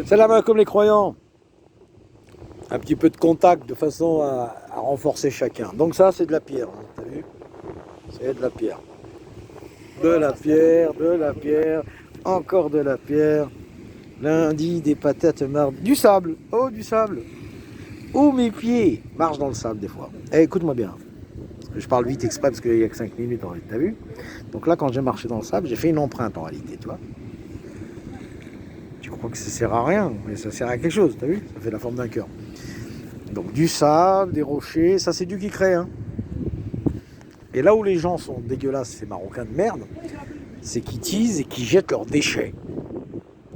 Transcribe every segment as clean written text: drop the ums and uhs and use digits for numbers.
C'est la main comme les croyants. Un petit peu de contact de façon à renforcer chacun. Donc ça, c'est de la pierre. Hein, t'as vu? C'est de la pierre. De la pierre, de la pierre, encore de la pierre. Lundi, des patates, mardi. Du sable. Oh, du sable. Oh, mes pieds marchent dans le sable des fois. Eh, écoute-moi bien. Je parle vite exprès parce qu'il n'y a que 5 minutes en réalité. T'as vu? Donc là, quand j'ai marché dans le sable, j'ai fait une empreinte en réalité, tu vois. Tu crois que ça sert à rien, mais ça sert à quelque chose, t'as vu? Ça fait la forme d'un cœur. Donc du sable, des rochers, ça c'est Dieu qui crée. Hein. Et là où les gens sont dégueulasses, ces Marocains de merde, c'est qu'ils tisent et qu'ils jettent leurs déchets.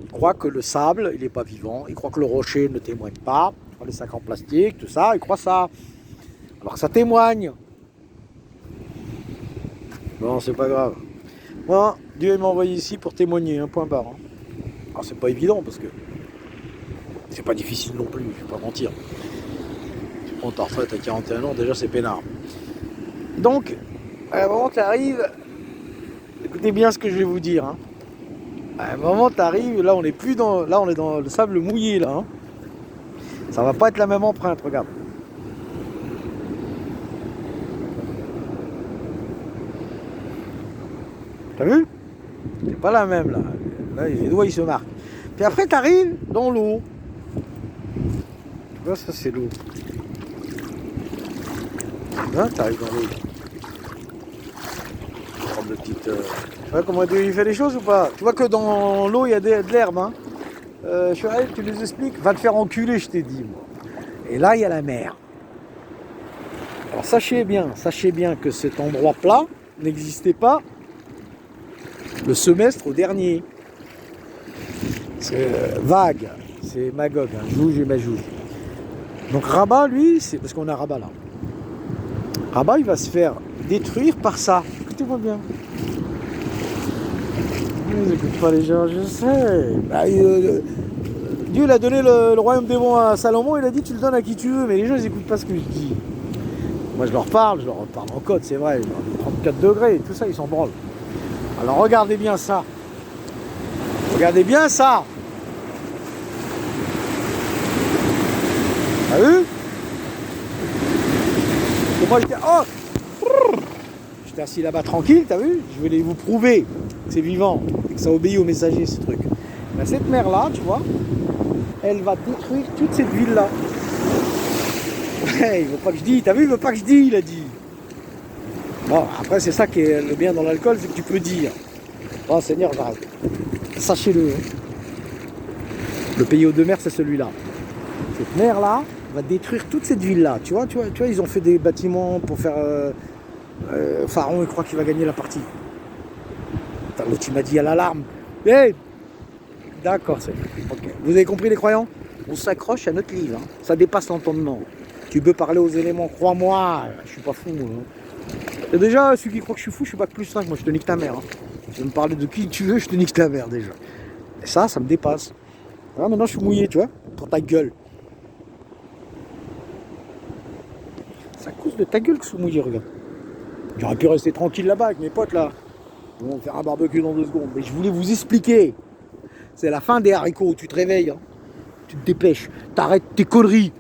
Ils croient que le sable, il n'est pas vivant. Ils croient que le rocher ne témoigne pas. Les sacs en plastique, tout ça, ils croient ça. Alors que ça témoigne. Bon, c'est pas grave. Moi, Dieu m'a envoyé ici pour témoigner, un point barre. Hein. Alors c'est pas évident parce que c'est pas difficile non plus, je vais pas mentir. Tu prends ta retraite à 41 ans, déjà c'est peinard. Donc, à un moment tu arrives, écoutez bien ce que je vais vous dire. Hein. À un moment tu arrives, là on est plus dans. Là on est dans le sable mouillé là. Hein. Ça va pas être la même empreinte, regarde. T'as vu? C'est pas la même là. Là les doigts ils se marquent. Puis après tu arrives dans l'eau. Tu vois, ça c'est l'eau. Là tu arrives dans l'eau. De petites, Tu vois comment il fait les choses ou pas? Tu vois que dans l'eau il y a de l'herbe. Hein. Je suis allé, tu les expliques. Va te faire enculer, je t'ai dit. Moi. Et là il y a la mer. Alors sachez bien que cet endroit plat n'existait pas le semestre au dernier. C'est vague, c'est Magog, hein, Jouge et Majouge. Donc Rabat, lui, c'est parce qu'on a Rabat là. Rabat, il va se faire détruire par ça. Écoutez-moi bien. Ils n'écoutent pas les gens, je sais. Bah, Dieu il a donné le royaume des bons à Salomon, il a dit tu le donnes à qui tu veux, mais les gens ils n'écoutent pas ce que je dis. Moi je leur parle en code, c'est vrai, 34 degrés, tout ça, ils s'en branlent. Alors regardez bien ça. Regardez bien ça. T'as vu? Et moi j'étais. Oh! J'étais assis là-bas tranquille, t'as vu? Je voulais vous prouver que c'est vivant, que ça obéit au messager ce truc. Ben, cette mer-là, tu vois, elle va détruire toute cette ville-là. Ouais, il veut pas que je dise, t'as vu, il veut pas que je dise, il a dit. Bon, après c'est ça qui est le bien dans l'alcool, c'est que tu peux dire. Oh Seigneur, j'arrête. Sachez-le. Le pays aux deux mers, c'est celui-là. Cette mer-là va détruire toute cette ville-là. Tu vois, ils ont fait des bâtiments pour faire... Pharaon, il croit qu'il va gagner la partie. L'autre, il m'a dit à l'alarme. Hey, d'accord, c'est... Okay. Vous avez compris les croyants? On s'accroche à notre livre. Hein. Ça dépasse l'entendement. Tu peux parler aux éléments, crois-moi. Je suis pas fou. Hein. Et déjà, celui qui croit que je suis fou, je suis pas que plus 5. Moi, je te nique ta mère. Hein. Tu veux me parler de qui tu veux, je te nique ta mère déjà. Et ça me dépasse. Ah, maintenant, je suis mouillé, tu vois, pour ta gueule. C'est à cause de ta gueule que je suis mouillé, regarde. J'aurais pu rester tranquille là-bas avec mes potes, là. On va faire un barbecue dans 2 secondes. Mais je voulais vous expliquer. C'est la fin des haricots. Tu te réveilles. Hein. Tu te dépêches. T'arrêtes tes conneries.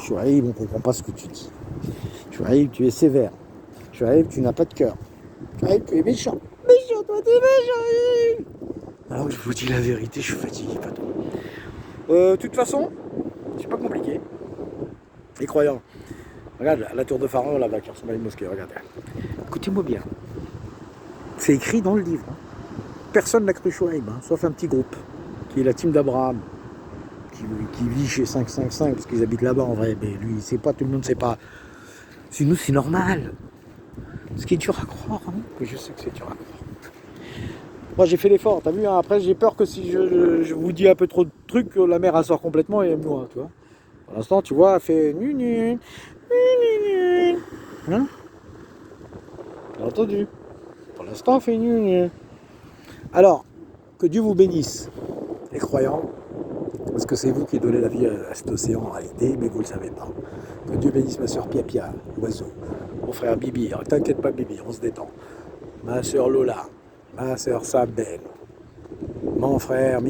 Chouaïb, on ne comprend pas ce que tu dis. Chouaïb, tu es sévère. Chouaïb, tu n'as pas de cœur. Chouaïb, tu es méchant. Méchant, toi, t'es méchant. Alors je vous dis la vérité, je suis fatigué, patron. De toute façon, c'est pas compliqué. Les croyants. Regarde la tour de Pharaon là-bas qui ressemble à une mosquée, regarde. Écoutez-moi bien. C'est écrit dans le livre. Hein. Personne n'a cru Chouaïb, hein, sauf un petit groupe, qui est la team d'Abraham, qui vit chez 555, parce qu'ils habitent là-bas en vrai, mais lui il sait pas, tout le monde ne sait pas. Sinon c'est normal. Ce qui est dur à croire, hein, que je sais que c'est dur à croire. Moi j'ai fait l'effort, t'as vu, hein, après j'ai peur que si je vous dis un peu trop de trucs, que la mer elle sort complètement et moi, tu vois. Pour l'instant, tu vois, elle fait nu. Hein? T'as entendu? Pour l'instant, elle fait nu. Alors, que Dieu vous bénisse, les croyants, parce que c'est vous qui donnez la vie à cet océan en réalité, mais vous ne le savez pas. Que Dieu bénisse ma soeur Pia, l'oiseau, mon frère Bibi, t'inquiète pas Bibi, on se détend. Ma soeur Lola, ma sœur Sabelle, mon frère